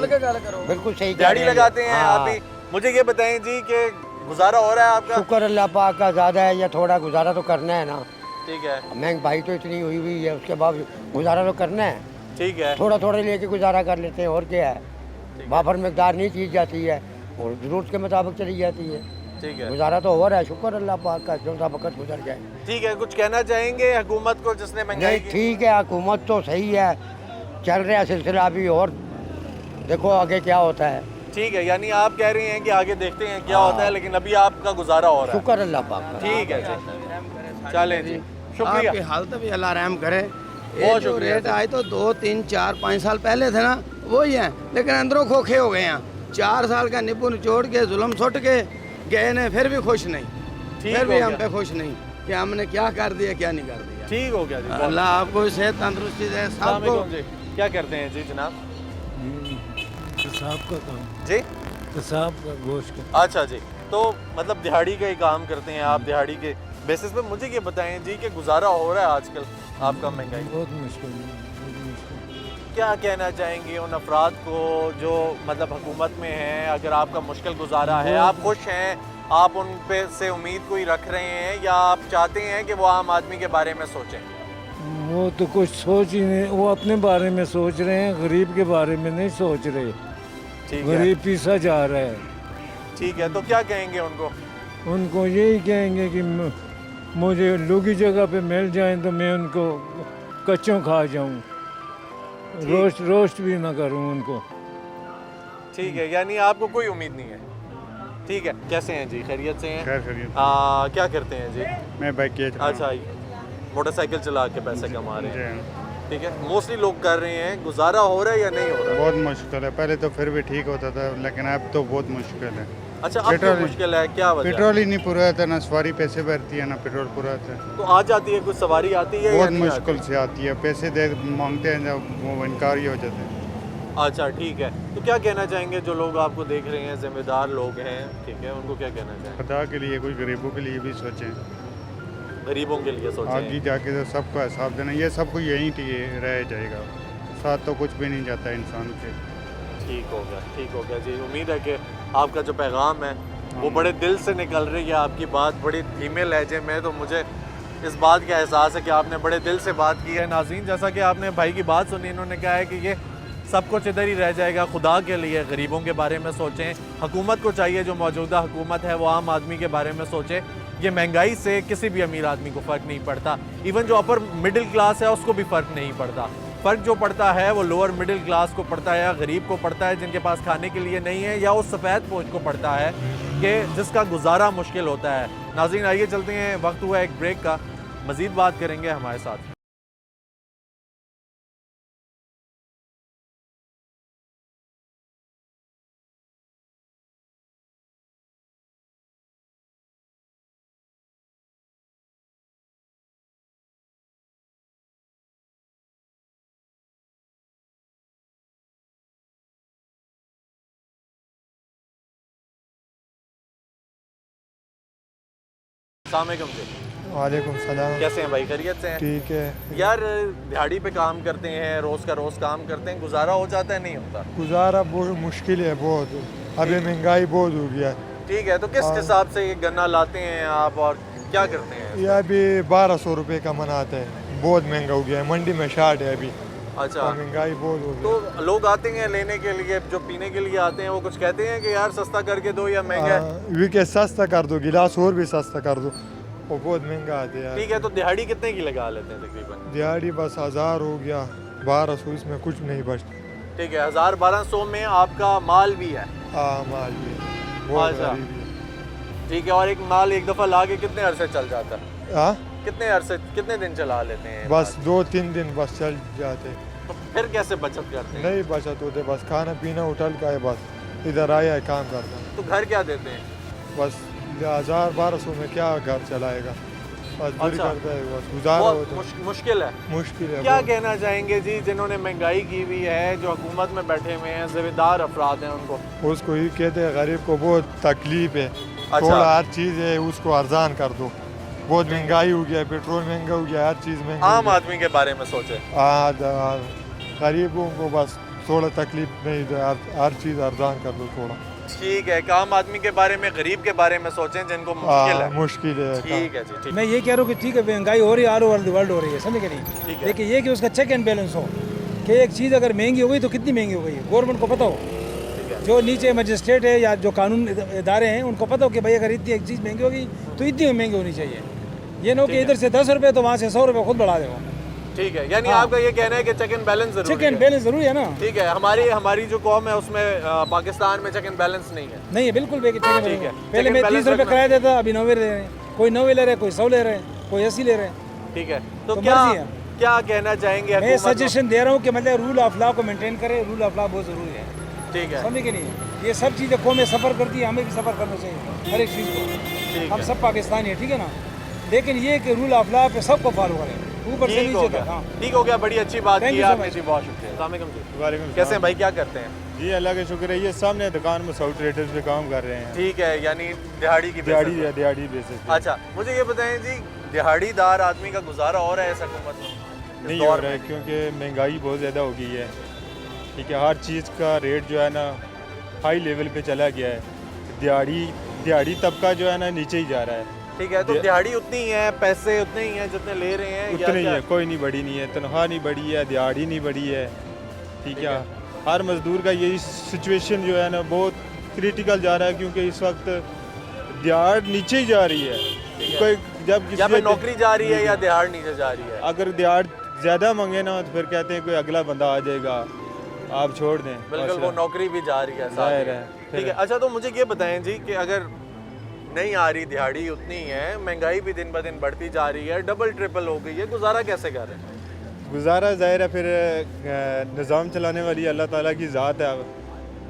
बिल्कुल सही दिहाड़ी लगाते हैं आप भी। मुझे ये बताएं जी कि गुजारा हो रहा है आपका? शुक्र अल्लाह पाक का ज़्यादा है, या थोड़ा गुजारा तो करना है ना। ठीक है, महंगाई तो इतनी हुई है, उसके बाद गुजारा तो करना है। ठीक है, थोड़ा थोड़ा लेके गुजारा कर लेते हैं, और क्या है। बाफर मकदार नहीं चीज जाती है और जरूरत के मुताबिक चली जाती है। ठीक है, गुजारा तो हो रहा है, शुक्र अल्लाह पाक का, जो सा वक्त गुजर जाए। ठीक है। कुछ कहना चाहेंगे हुकूमत को जिसने महंगाई नहीं, की? ठीक है, हुकूमत तो सही है, चल रहा है सिलसिला अभी, और देखो आगे क्या होता है। ठीक है, यानी आप कह रहे हैं कि आगे देखते हैं क्या होता है, लेकिन अभी आपका गुजारा हो रहा है। शुक्र अल्लाह पाक का। ठीक है जी, चलें जी, शुक्रिया। आपकी हालत भी अल्लाह रहम करे। बहुत ये जो शुक्रिया रेट आए तो 2, 3, 4, 5 साल पहले थे ना, वही हैं, लेकिन अंदरों खोखे हो गए हैं। 4 साल का निब्बू निचोड़ के जुल्म सुट के गए ने, फिर भी खुश नहीं, ठीक फिर हो भी हम गया। पे खुश नहीं कि हमने क्या कर दिया क्या नहीं कर दिया। ठीक हो गया जी, अल्लाह आपको सेहत तंदुरुस्ती दे सबको। अस्सलाम वालेकुम जी, क्या करते हैं जी जनाब? कसाब का काम, जी, कसाब का गोश्त का। अच्छा जी, तो मतलब दिहाड़ी का ही काम करते हैं आप, दिहाड़ी के बेसिस पे। मुझे ये बताएं जी कि गुजारा हो रहा है आजकल आपका महंगाई? बहुत मुश्किल है, बहुत मुश्किल। क्या कहना चाहेंगे उन अफराद को जो मतलब हुकूमत में हैं? अगर आपका मुश्किल गुजारा है, आप खुश हैं, आप उन पे से उम्मीद कोई रख रहे हैं, या आप चाहते हैं कि वो आम आदमी के बारे में सोचें? वो तो कुछ सोच ही नहीं, वो अपने बारे में सोच रहे हैं, गरीब के बारे में नहीं सोच रहे। ठीक है, गरीब पीसा जा रहा है। ठीक है, तो क्या कहेंगे उनको? उनको यही कहेंगे कि मुझे लुगी जगह पे मिल जाएं तो मैं उनको कच्चों खा जाऊं, रोस्ट भी ना करूं उनको। ठीक है, यानी आपको कोई उम्मीद नहीं है। ठीक है, कैसे हैं जी? खैरियत से हैं? खैर खैरियत। क्या करते हैं जी? मैं बाइक के अच्छा, मोटरसाइकिल चला के पैसे कमा रहे हैं। जी, ठीक है, मोस्टली लोग कर रहे हैं। गुजारा हो रहा है या नहीं हो रहा? बहुत मुश्किल है। पहले तो फिर भी ठीक होता था, लेकिन अब तो बहुत मुश्किल है। अच्छा, अब तो मुश्किल है, क्या वजह? पेट्रोल ही नहीं पूरा होता, ना सवारी पैसे भरती है, ना पेट्रोल पूरा होता है। तो आ जाती है, कुछ सवारी आती है या बहुत नहीं मुश्किल से आती है, पैसे दे मांगते हैं जब वो इनकार ही हो जाते हैं। आती? अच्छा, ठीक है। तो क्या कहना चाहेंगे जो लोग आपको देख रहे हैं, जिम्मेदार लोग हैं, ठीक है, उनको क्या कहना चाहेंगे? खुदा के लिए कोई गरीबों के लिए भी सोचें, गरीबों के लिए सोचें। आगे जाके तो सबको हिसाब देना, ये सबको यहीं रह जाएगा, साथ तो कुछ भी नहीं जाता इंसान के। ठीक हो गया, ठीक हो गया जी। उम्मीद है कि आपका जो पैगाम है वो बड़े दिल से निकल रही है। आपकी बात बड़ी धीमे लहजे में, तो मुझे इस बात का एहसास है कि आपने बड़े दिल से बात की है। नाज़रीन, जैसा कि आपने भाई की बात सुनी, इन्होंने कहा है कि ये सब कुछ इधर ही रह जाएगा। खुदा के लिए गरीबों के बारे में सोचें। हुकूमत को चाहिए, जो मौजूदा हुकूमत है वो आम आदमी के बारे में सोचे। ये महंगाई से किसी भी अमीर आदमी को फ़र्क नहीं पड़ता, इवन जो अपर मिडिल क्लास है उसको भी फ़र्क नहीं पड़ता। फ़र्क जो पड़ता है वो लोअर मिडिल क्लास को पड़ता है, या गरीब को पड़ता है जिनके पास खाने के लिए नहीं है, या उस सफ़ेद पोश को पड़ता है कि जिसका गुजारा मुश्किल होता है। नाज़रीन, आइए चलते हैं, वक्त हुआ एक ब्रेक का, मज़ीद बात करेंगे हमारे साथ। अस्सलाम वालेकुम जी। वालेकुम सलाम। कैसे हैं भाई? खैरियत से हैं? ठीक है। यार, दिहाड़ी पे काम करते हैं, रोज़ का रोज़ काम करते हैं, गुजारा हो जाता है नहीं होता? गुजारा बहुत मुश्किल है, बहुत। अभी महंगाई बहुत हो गया। ठीक है, तो किस हिसाब से ये गन्ना लाते हैं आप और क्या करते हैं? ये अभी 1200 रुपये का मन आता है, बहुत महंगा हो गया है, मंडी में शार्ट है अभी। अच्छा, महंगाई बहुत हो गई। तो लोग आते हैं लेने के लिए, जो पीने के लिए आते हैं, वो कुछ कहते हैं कि यार सस्ता करके दो या महंगा है? विके सस्ता कर दो, गिलास और भी सस्ता कर दो, वो बहुत महंगा आते हैं। ठीक है, तो दिहाड़ी कितने की लगा लेते हैं तकरीबन? दिहाड़ी बस 1000 हो गया, 1200, इसमें कुछ नहीं बचता। ठीक है, 1000-1200 में आपका माल भी है? हाँ, माल भी बहुत अच्छा। गरीबी है। ठीक है, और एक माल एक दफ़ा ला के कितने अरसे चल जाता है? हाँ, कितने दिन चला लेते हैं? बस 2-3 दिन बस चल जाते। तो फिर कैसे बचत करते हैं? नहीं बचत होते, बस खाना पीना होटल का है, बस इधर आया है काम करता। तो घर क्या देते हैं? बस 1000-1200 में क्या घर चलाएगा? मजदूरी अच्छा। करता है, बस गुजारा बहुत होता है। मुश्किल है। मुश्किल है क्या बहुत। कहना चाहेंगे जी जिन्होंने महंगाई की हुई है, जो हुकूमत में बैठे हुए हैं, जिम्मेदार अफराद हैं उनको? उसको ये कहते हैं गरीब को बहुत तकलीफ है, अच्छा। थोड़ा हर चीज़ है उसको अर्जान कर दो। बहुत महंगाई हो गया, पेट्रोल महंगा हो गया, हर चीज़ महंगी हो आम गया। आदमी के बारे में सोचे। गरीबों को बस थोड़ा तकलीफ नहीं दे, हर चीज़ अर्जान कर दो थोड़ा। ठीक है, एक आम आदमी के बारे में, गरीब के बारे में सोचें जिनको मुश्किल है। मुश्किल है। ठीक है जी, ठीक। मैं ये कह रहा हूँ कि ठीक है महंगाई हो रही है, ऑल ओवर द वर्ल्ड हो रही है, समझ गए नहीं? ठीक है। लेकिन ये कि उसका चेक एंड बैलेंस हो कि एक चीज़ अगर महंगी हो गई तो कितनी महंगी हो गई है, गवर्नमेंट को पता हो। जो नीचे मजिस्ट्रेट है या जो कानून इदारे हैं उनको पता हो कि भाई अगर इतनी एक चीज़ महंगी होगी तो इतनी महंगी होनी चाहिए। ये नो कि इधर से 10 रुपये तो वहाँ से 100 रुपये खुद बढ़ा देगा। ठीक है, यानी हाँ। आपका ये कहना है कि चेक एंड बैलेंस जरूरी चेक एंड है। बैलेंस जरूरी है ना। ठीक है, हमारी जो कौम है उसमें पाकिस्तान में चेक एंड बैलेंस नहीं है। नहीं है बिल्कुल भी, ठीक है। पहले मैं Check and 30 रुपये balance किराया देता, अभी 90 ले रहे हैं, कोई 90 ले रहे हैं, कोई 100 ले रहे हैं, कोई 80 ले रहे हैं। ठीक है, तो तो क्या मर्जी है। क्या कहना चाहेंगे मैं हुकूमत को? सजेशन दे रहा हूँ कि मतलब रूल ऑफ लॉ को मेंटेन करें, रूल ऑफ लॉ बहुत ज़रूरी है, ठीक है, समझे कि नहीं? ये सब चीज़ें कौमें सफ़र करती है, हमें भी सफ़र करना चाहिए हर एक चीज़ को। ठीक हम है। सब पाकिस्तानी है, ठीक है ना, लेकिन ये कि रूल ऑफ लॉ पे सबको फॉलो करें, ऊपर से ठीक हो नीचे गया, तक। हाँ, ठीक हो गया, बड़ी अच्छी बात Thank की you so आपने much। जी, बहुत शुक्रिया। अस्सलाम वालेकुम जी। वालेकुम कैसे हैं भाई, क्या करते हैं? जी अल्लाह का शुक्र है, ये सामने दुकान में साउथ ट्रेडर्स पे काम कर रहे हैं। ठीक है, यानी दिहाड़ी की दिहाड़ी basis पे। दिहाड़ी बेसिस पे। अच्छा, मुझे ये बताएं जी, दिहाड़ीदार आदमी का गुजारा हो रहा है इस हुकूमत में? इस नहीं हो दौर रहा है में? क्योंकि महंगाई बहुत ज़्यादा हो गई है। ठीक है, हर चीज़ का रेट जो है ना हाई लेवल पे चला गया है। दिहाड़ी तबका जो है ना नीचे ही जा रहा है। ठीक है, तो दिहाड़ी उतनी ही है, पैसे उतने ही हैं जितने ले रहे हैं, या उतनी ही क्या? है, कोई नहीं बढ़ी नहीं है, तनख्वाह नहीं बढ़ी है, दिहाड़ी नहीं बढ़ी है। ठीक है, हर मजदूर का यही सिचुएशन जो है ना बहुत क्रिटिकल जा रहा है, क्योंकि इस वक्त दिहाड़ नीचे ही जा रही है। कोई जब या किसी पे नौकरी जा रही है या दिहाड़ नीचे जा रही है? अगर दिहाड़ ज़्यादा मांगे ना तो फिर कहते हैं कोई अगला बंदा आ जाएगा, आप छोड़ दें। बिल्कुल, वो नौकरी भी जा रही है साथ जाहिर ही। है, ठीक है, अच्छा तो मुझे ये बताएं जी कि अगर नहीं आ रही दिहाड़ी उतनी ही है, महंगाई भी दिन ब दिन बढ़ती जा रही है, डबल ट्रिपल हो गई है, गुजारा कैसे कर रहे हैं? गुजारा जाहिर है फिर निज़ाम चलाने वाली अल्लाह ताला की ज़ात है,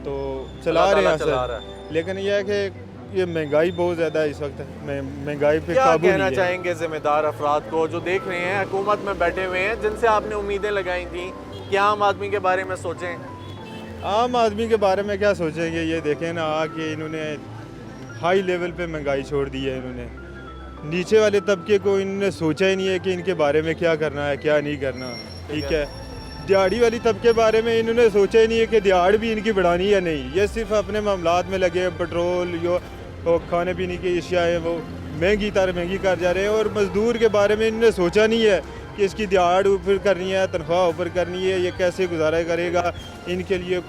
तो चला अल्लाह रहे हैं ताला चला सर। रहा है। लेकिन यह है कि ये महंगाई बहुत ज़्यादा है इस वक्त, महंगाई पे क्या काबू कहना नहीं है। चाहेंगे जिम्मेदार अफराद को जो देख रहे हैं, हुकूमत में बैठे हुए हैं, जिनसे आपने उम्मीदें लगाई थी कि आम आदमी के बारे में सोचें? आम आदमी के बारे में क्या सोचेंगे, ये देखें ना आके इन्होंने हाई लेवल पे महंगाई छोड़ दी है। इन्होंने नीचे वाले तबके को इन्होंने सोचा ही नहीं है कि इनके बारे में क्या करना है क्या नहीं करना। ठीक है, दिहाड़ी वाली तबके बारे में इन्होंने सोचा ही नहीं है कि दिहाड़ भी इनकी बढ़ानी है नहीं, ये सिर्फ अपने मामलात में लगे हैं। पेट्रोल जो खाने पीने की अशिया है वो महंगी कर जा रहे हैं, और मज़दूर के बारे में इन्होंने सोचा नहीं है कि इसकी दिहाड़ ऊपर करनी है, तनख्वाह ऊपर करनी है, ये कैसे गुजारा करेगा। इनके लिए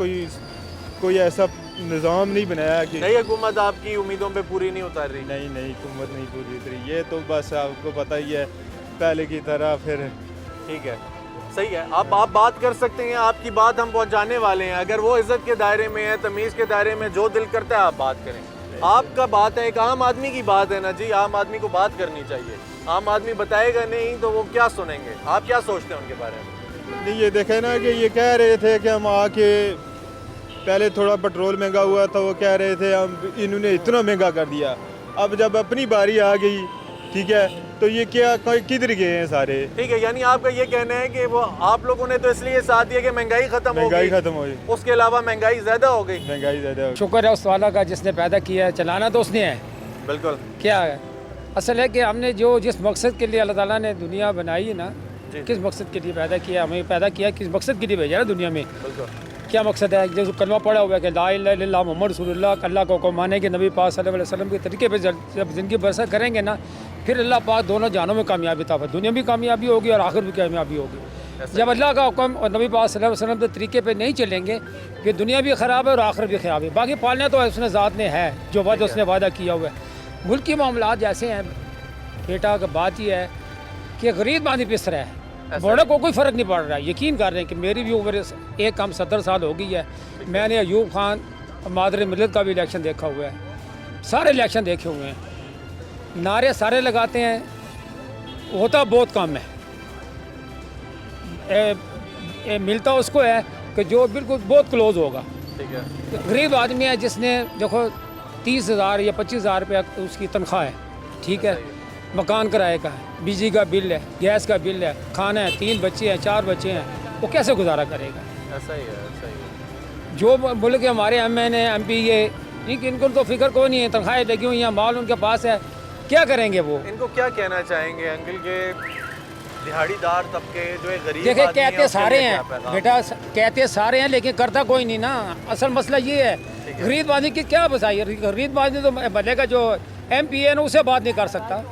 कोई ऐसा निज़ाम नहीं बनाया कि नई हुकूमत आपकी उम्मीदों पे पूरी नहीं उतर रही? नहीं हुकूमत नहीं पूरी उतरी, ये तो बस आपको पता ही है पहले की तरह फिर। ठीक है, सही है, आप बात कर सकते हैं, आपकी बात हम पहुंचाने वाले हैं। अगर वो इज़्ज़त के दायरे में है, तमीज़ के दायरे में, जो दिल करता है आप बात करें। आपका बात है, एक आम आदमी की बात है ना जी, आम आदमी को बात करनी चाहिए। आम आदमी बताएगा नहीं तो वो क्या सुनेंगे? आप क्या सोचते हैं उनके बारे में? नहीं, ये देखे ना कि ये कह रहे थे कि हम आके पहले थोड़ा पेट्रोल महंगा हुआ था, वो कह रहे थे हम इन्होंने इतना महंगा कर दिया। अब जब अपनी बारी आ गई, ठीक है, तो ये क्या किधर गए हैं सारे? ठीक है, यानी आपका ये कहना है कि वो आप लोगों ने तो इसलिए साथ दिया कि महंगाई खत्म हो गई, हो गई, उसके अलावा महंगाई ज्यादा हो गई। महंगाई ज़्यादा हो गई। शुक्र है उस वाला का जिसने पैदा किया है, चलाना तो उसने है। बिल्कुल, क्या है असल है कि हमने जिस मकसद के लिए अल्लाह ताला ने दुनिया बनाई है ना, किस मकसद के लिए पैदा किया, हमें पैदा किया किस मकसद के लिए भेजा है दुनिया में। बिल्कुल, क्या मकसद है? जो कलमा पड़ा हुआ है कि ला इलाहा इल्लल्लाह मुहम्मद रसूलुल्लाह, अल्लाह को माने कि नबी पाक सल्लल्लाहु अलैहि वसल्लम के तरीके पे जब ज़िंदगी बसर करेंगे ना, फिर अल्लाह पाक दोनों जानों में कामयाबी था, दुनिया भी कामयाबी होगी और आखिर भी कामयाबी होगी। जब अल्लाह का हुक्म और नबी पाक सल्लल्लाहु अलैहि वसल्लम के तरीके पे नहीं चलेंगे, फिर दुनिया भी ख़राब है और आखिर भी ख़राब है। बाकी पालना तो उसने ज़ात ने है, जो वादा उसने वादा किया हुआ है। मुल्क के मामलात जैसे हैं बेटा, का बात यह है कि गरीब आदमी पिस रहा है, बड़े को कोई फ़र्क नहीं पड़ रहा है। यकीन कर रहे हैं कि मेरी भी उम्र एक कम 70 साल हो गई है। मैंने अयूब खान मादर मिलत का भी इलेक्शन देखा हुआ है, सारे इलेक्शन देखे हुए हैं। नारे सारे लगाते हैं, होता बहुत कम है। मिलता उसको है कि जो बिल्कुल बहुत क्लोज होगा। ठीक है, गरीब आदमी है जिसने देखो 30,000 या 25,000 रुपया उसकी तनख्वाह है, ठीक है, मकान किराए का है, बिजली का बिल है, गैस का बिल है, खाना है, 3 बच्चे हैं, 4 बच्चे हैं, वो कैसे गुजारा करेगा? ऐसा ही है, ऐसा ही है। जो बोले कि हमारे MN MP ये इनको तो फिक्र कोई नहीं है, तनख्वाहें लगी हुई हैं, माल उनके पास है, क्या करेंगे वो? इनको क्या कहना चाहेंगे अंकल के दिहाड़ीदार तबके जो एक गरीब देखिए आदमी है, कहते उसके सारे लिए हैं क्या पैगाम? बेटा, कहते सारे हैं लेकिन करता कोई नहीं ना। असल मसला ये है, गरीब आदमी की क्या बसाई? गरीब आदमी तो भले का जो MP है ना उससे बात नहीं कर सकता।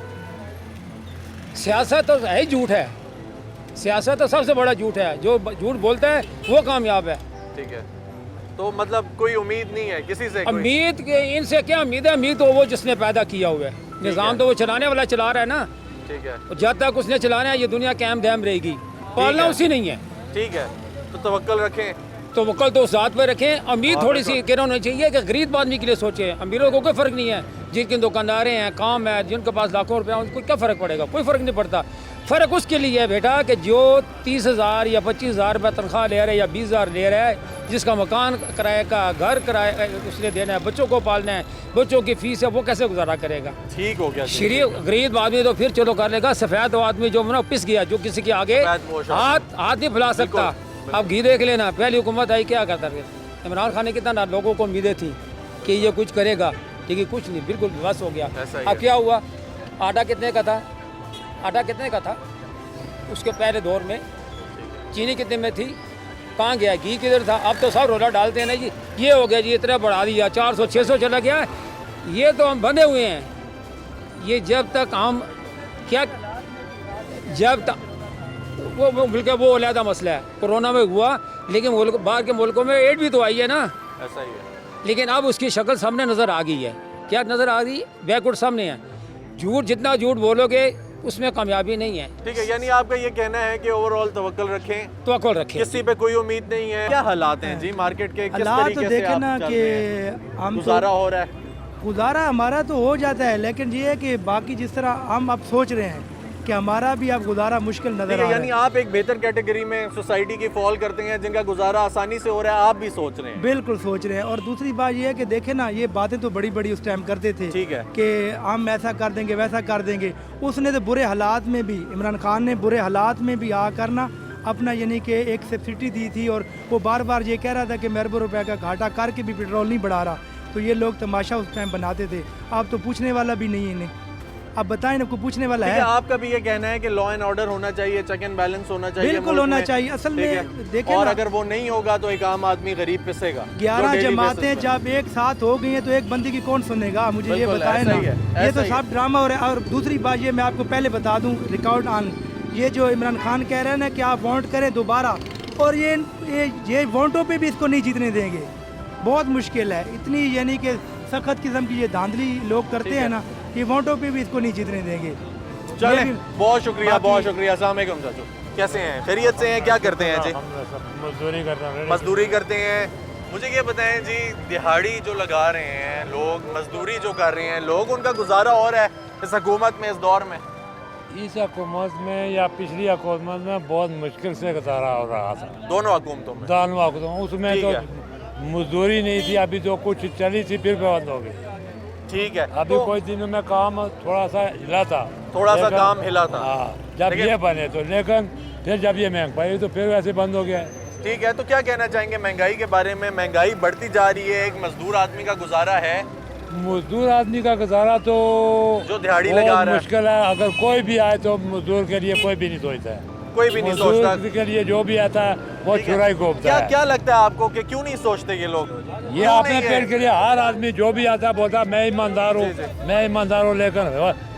सियासत तो है ही झूठ है, सियासत तो सबसे बड़ा झूठ है, जो झूठ बोलता है वो कामयाब है। ठीक है, तो मतलब कोई उम्मीद नहीं है किसी से? कोई? उम्मीद के इनसे क्या उम्मीद है? उम्मीद तो वो जिसने पैदा किया हुआ है, निज़ाम तो वो चलाने वाला चला रहा है ना। ठीक है, जब तक उसने चलाना है ये दुनिया कायम दायम रहेगी, पालना है। उसी नहीं है। ठीक है, तो तवक्कल रखें। तो वक्ल तो उस ज़ात पर रखें। उम्मीद थोड़ी सी कहना होनी चाहिए कि गरीब आदमी के लिए सोचें। अमीरों को कोई फ़र्क नहीं है, जिनके दुकानदारें हैं, काम है, जिनके पास लाखों रुपया, उनको क्या फ़र्क पड़ेगा? कोई फ़र्क नहीं पड़ता। फ़र्क उसके लिए है बेटा कि जो 30,000 या 25,000 रुपये तनख्वाह ले रहा है या 20,000 ले रहा है, जिसका मकान किराए का, घर किराए उसने देना है, बच्चों को पालना है, बच्चों की फ़ीस है, वो कैसे गुजारा करेगा? ठीक हो गया। शरीफ गरीब आदमी तो फिर चलो कर लेगा, सफ़ेद आदमी जो ना पिस गया, जो किसी के आगे हाथ नहीं फैला सकता। अब घी देख लेना, पहली हुकूमत आई क्या करता था? इमरान खान ने कितना लोगों को उम्मीदें थी कि ये कुछ करेगा, लेकिन कुछ नहीं, बिल्कुल बस हो गया। अब क्या हुआ? आटा कितने का था? आटा कितने का था उसके पहले दौर में? चीनी कितने में थी? कहाँ गया? घी किधर था? अब तो सब रोला डालते हैं ना जी, ये हो गया जी, इतना बढ़ा दिया, 400-600 चला गया। ये तो हम बंधे हुए हैं। ये जब तक हम क्या, जब तक वो बल्कि वो अलहदा मसला है, कोरोना में हुआ, लेकिन बाहर के मुल्कों में एड भी तो आई है ना। ऐसा ही है, लेकिन अब उसकी शक्ल सामने नज़र आ गई है। क्या नज़र आ गई? बैकवर्ड सामने है। झूठ जितना झूठ बोलोगे उसमें कामयाबी नहीं है। ठीक है, यानी आपका ये कहना है कि ओवरऑल तवक्कल रखें, तवक्कुल रखें, किसी पे कोई उम्मीद नहीं है। क्या हालात हैं जी मार्केट के? किस हालात तरीके तो से देखे आप ना चल कि रहे हैं? हम गुजारा हो रहा है? गुजारा हमारा तो हो जाता है, लेकिन ये है कि बाकी जिस तरह हम अब सोच रहे हैं कि हमारा भी अब गुजारा मुश्किल नजर आ रहा यानी है। आप एक बेहतर कैटेगरी में सोसाइटी की फॉल करते हैं, जिनका गुजारा आसानी से हो रहा है, आप भी सोच रहे हैं? बिल्कुल सोच रहे हैं। और दूसरी बात ये है कि देखे ना, ये बातें तो बड़ी बड़ी उस टाइम करते थे। ठीक है, कि हम ऐसा कर देंगे, वैसा कर देंगे। उसने तो बुरे हालात में भी, इमरान खान ने बुरे हालात में भी आकर ना अपना यानी कि एक सब्सिडी दी थी, और वो बार बार ये कह रहा था कि मैं अरबों रुपए का घाटा करके भी पेट्रोल नहीं बढ़ा रहा। तो ये लोग तमाशा उस टाइम बनाते थे। अब तो पूछने वाला भी नहीं है इन्हें। अब बताएं ना, कोई पूछने वाला है? आपका भी ये कहना है कि लॉ एंड ऑर्डर होना चाहिए, चेक एंड बैलेंस होना चाहिए, बिल्कुल होना चाहिए। असल में देखें और ना, अगर वो नहीं होगा तो एक आम आदमी गरीब पिसेगा। 11 जमातें जब एक साथ हो गई हैं तो एक बंदी की कौन सुनेगा? मुझे ये बताएं ना। ये तो सब ड्रामा हो रहा है। और दूसरी बात ये मैं आपको पहले बता दूं, रिकॉर्ड ऑन, ये जो इमरान खान कह रहे हैं ना कि आप वोट करें दोबारा, और ये वोटों पे भी इसको नहीं जीतने देंगे। बहुत मुश्किल है, इतनी यानी कि सख्त किस्म की ये धांधली लोग करते हैं ना, ये वोटों पे भी इसको नहीं जीतने देंगे। चले, बहुत शुक्रिया, बहुत शुक्रिया। अस्सलाम वालेकुम चाचू, कैसे हैं? खैरियत से हैं? क्या करते हैं जी? मजदूरी करते हैं। मजदूरी करते हैं। मुझे ये बताएं जी, दिहाड़ी जो लगा रहे हैं लोग, मजदूरी जो कर रहे हैं लोग, उनका गुजारा हो रहा है इस हुकूमत में, इस दौर में? इस हुकूमत में या पिछली हुकूमत में बहुत मुश्किल से गुजारा हो रहा था। दोनों हुकूमतों में? दोनों हुकूमतों उसमें तो मजदूरी नहीं थी, अभी तो कुछ चली थी फिर बंद हो गई। ठीक है, अभी तो कोई दिनों में काम थोड़ा सा हिला था, थोड़ा सा काम हिला था। हाँ, जब ये बने तो, लेकिन फिर जब ये महंगाई तो फिर वैसे बंद हो गया। ठीक है, तो क्या कहना चाहेंगे महंगाई के बारे में? महंगाई बढ़ती जा रही है, एक मजदूर आदमी का गुजारा है? मजदूर आदमी का गुजारा तो जो दिहाड़ी लगा रहा है मुश्किल है। अगर कोई भी आए तो मजदूर के लिए कोई भी नहीं सोचता है, कोई भी नहीं सोचता के लिए जो भी आता है वो चुराई घूमता है। क्या लगता है आपको कि क्यों नहीं सोचते ये लोग? ये अपने पेट के लिए हर आदमी जो भी आता है बोलता है मैं ईमानदार हूँ, मैं ईमानदार हूँ, लेकिन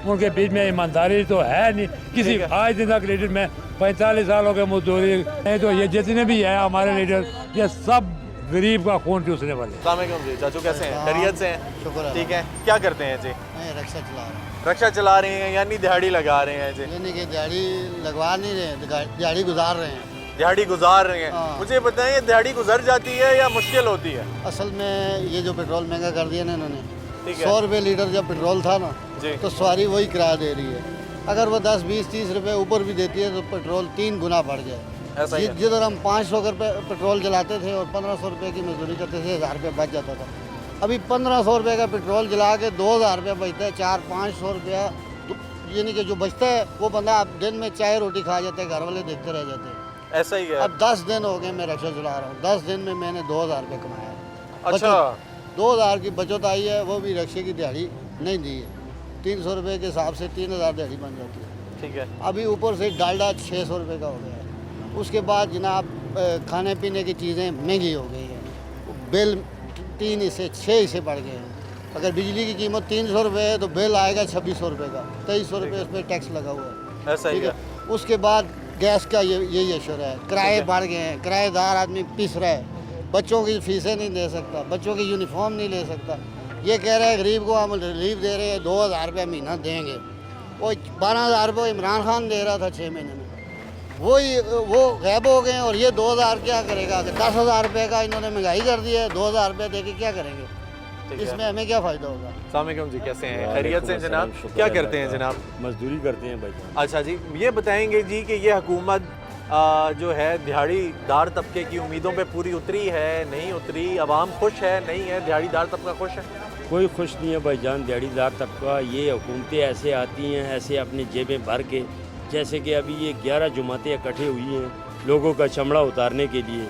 उनके बीच में ईमानदारी तो है नहीं किसी। आज दिन तक लीडर में 45 साल हो गए मजदूरी नहीं, तो ये जितने भी है हमारे लीडर, ये सब गरीब का खून चूसने वाले। अस्सलाम वालेकुम जी, चाचू कैसे हैं? खैरियत से हैं? शुक्र है। ठीक है, क्या करते हैं जी? रक्षा चला रहे हैं। रक्षा चला रहे हैं, यानी दिहाड़ी लगा रहे हैं जी? यानी कि दिहाड़ी लगवा नहीं रहे, दिहाड़ी गुजार रहे हैं। दिहाड़ी गुजार रहे हैं। हाँ। मुझे बताएं, ये दिहाड़ी गुजर जाती है या मुश्किल होती है? असल में ये जो पेट्रोल महंगा कर दिया ना इन्होंने, ठीक है। 100 रुपये लीटर जब पेट्रोल था ना जी, तो सवारी वही किराया दे रही है। अगर वो 10, 20, 30 रुपये ऊपर भी देती है तो पेट्रोल 3 गुना बढ़ जाए। ऐसा ही है। जिधर हम 500 रुपये पेट्रोल जलाते थे और 1500 रुपये की मजदूरी करते थे, 1000 रुपये बच जाता था। अभी 1500 रुपये का पेट्रोल जला के 2000 रुपये बचता है, 400-500 रुपया यानी कि जो बचता है वो बंदा आप दिन में चाय रोटी खा जाते हैं, घर वाले देखते रह जाते हैं। ऐसा ही है। अब 10 दिन हो गए मैं रिक्शा चला रहा हूँ, 10 दिन में मैंने 2000 रुपये कमाया है। अच्छा। 2000 की बचत आई है, वो भी रिक्शे की दिहाड़ी नहीं दी है। 300 रुपये के हिसाब से 3000 दिहाड़ी बन जाती है। ठीक है। अभी ऊपर से डालडा 600 रुपये का हो गया है। उसके बाद जनाब खाने पीने की चीज़ें महंगी हो गई हैं, बिल 3 हिस्से 6 हिस्से बढ़ गए हैं। अगर बिजली की कीमत 300 रुपये है तो बिल आएगा 2600 रुपये का, 2300 रुपये उस पर टैक्स लगा हुआ है। ऐसा ही है। उसके बाद गैस का यही अशर है, किराए बढ़ गए हैं, किराएदार आदमी पिस रहा है, बच्चों की फीसें नहीं दे सकता, बच्चों की यूनिफॉर्म नहीं ले सकता। ये कह रहे हैं गरीब को हम रिलीफ दे रहे हैं, 2000 रुपये महीना देंगे। वो 12000 रुपये इमरान खान दे रहा था 6 महीने में, वो गायब हो गए। और ये 2000 क्या करेगा? 10,000 रुपये का इन्होंने महंगाई कर दी है, 2000 रुपये दे के क्या करेंगे? इसमें हमें क्या फ़ायदा होगा? अस्सलाम वालेकुम जी, कैसे हैं? खैरियत से जनाब? क्या करते हैं जनाब? मजदूरी करते हैं भाई। अच्छा जी, ये बताएंगे जी कि ये हुकूमत जो है दिहाड़ीदार तबके की उम्मीदों पे पूरी उतरी है, नहीं उतरी? अवाम खुश है, नहीं है? दिहाड़ीदार तबका खुश है? कोई खुश नहीं है भाईजान दिहाड़ीदार तबका। ये हुकूमतें ऐसे आती हैं, ऐसे अपनी जेबें भर के, जैसे कि अभी ये 11 जमातें इकट्ठी हुई हैं लोगों का चमड़ा उतारने के लिए।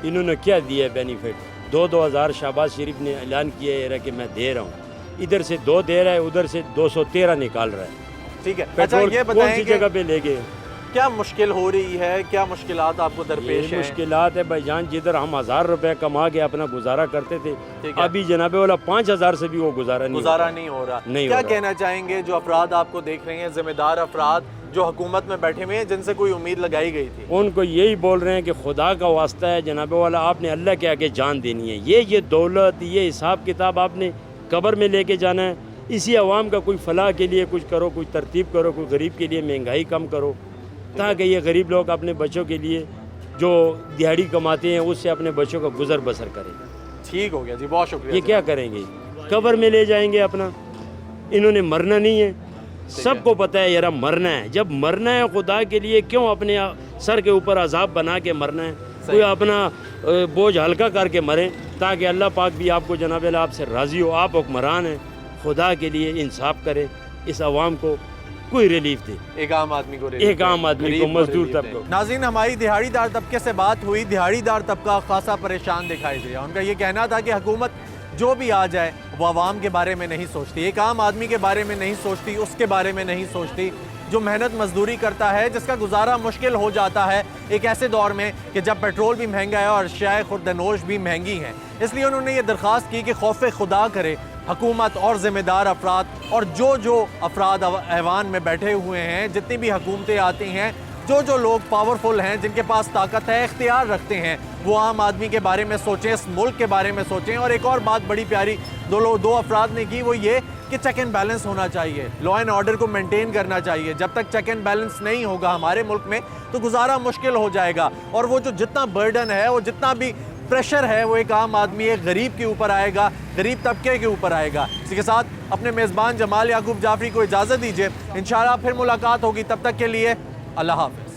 इन्होंने क्या दिया है बेनिफिट? 2-2 हज़ार शहबाज शरीफ ने ऐलान किया है कि मैं दे रहा हूँ, इधर से 2 दे रहा है, उधर से 213 निकाल रहा है। ठीक है। पेट्रोल अच्छा, ये कौन बताएं सी कि जगह पे ले गए? क्या मुश्किल हो रही है, क्या मुश्किलात आपको दरपेश हैं? मुश्किलात है भाईजान, जिधर हम 1000 रुपये कमा के अपना गुजारा करते थे, ठीक है। अभी जनाबे वाला 5000 से भी वो गुजारा नहीं हो रहा। क्या कहना चाहेंगे जो अफराद आपको देख रहे हैं, जिम्मेदार अफराद जो हुकूमत में बैठे हुए हैं, जिनसे कोई उम्मीद लगाई गई थी? उनको यही बोल रहे हैं कि खुदा का वास्ता है जनाबे वाला, आपने अल्लाह के आगे जान देनी है। ये दौलत, ये हिसाब किताब आपने कब्र में लेके जाना है। इसी अवाम का कोई फलाह के लिए कुछ करो, कुछ तरतीब करो, कोई गरीब के लिए महंगाई कम करो, ताकि ये गरीब लोग अपने बच्चों के लिए जो दिहाड़ी कमाते हैं उससे अपने बच्चों का गुजर बसर करें। ठीक हो गया जी, बहुत शुक्रिया। ये क्या करेंगे? कब्र में ले जाएंगे अपना। इन्होंने मरना नहीं है, सबको पता है यार मरना है। जब मरना है खुदा के लिए क्यों अपने सर के ऊपर अजाब बना के मरना है? कोई अपना बोझ हल्का करके मरें, ताकि अल्लाह पाक भी आपको जनाब आपसे राज़ी हो। आप हुक्मरान हैं, खुदा के लिए इंसाफ करें, इस अवाम को कोई रिलीफ दे, एक आम आदमी को, मजदूर तबका। नाज़रीन, हमारी दिहाड़ीदार तबके से बात हुई। दिहाड़ीदार तबका खासा परेशान दिखाई दिया। उनका ये कहना था कि हुकूमत जो भी आ जाए वो आवाम के बारे में नहीं सोचती, एक आम आदमी के बारे में नहीं सोचती, उसके बारे में नहीं सोचती जो मेहनत मजदूरी करता है, जिसका गुजारा मुश्किल हो जाता है एक ऐसे दौर में कि जब पेट्रोल भी महंगा है और अशियाए खुर्दनोश भी महंगी हैं। इसलिए उन्होंने ये दरख्वास्त की कि खौफ खुदा करे हुकूमत और ज़िम्मेदार अफराद और जो अफराद ऐवान में बैठे हुए हैं, जितनी भी हुकूमतें आती हैं, जो लोग पावरफुल हैं, जिनके पास ताकत है, इख्तियार रखते हैं, वो आम आदमी के बारे में सोचें, इस मुल्क के बारे में सोचें। और एक और बात बड़ी प्यारी दो अफराद ने की, वो ये कि चेक एंड बैलेंस होना चाहिए, लॉ एंड ऑर्डर को मेंटेन करना चाहिए। जब तक चेक एंड बैलेंस नहीं होगा हमारे मुल्क में तो गुजारा मुश्किल हो जाएगा। और वो जो जितना बर्डन है, वो जितना भी प्रेशर है, वो एक आम आदमी, एक गरीब के ऊपर आएगा, गरीब तबके के ऊपर आएगा। इसी के साथ अपने मेज़बान जमाल याकूब जाफरी को इजाज़त दीजिए। इंशाअल्लाह फिर मुलाकात होगी, तब तक के लिए अल्लाह हाफ़िज़।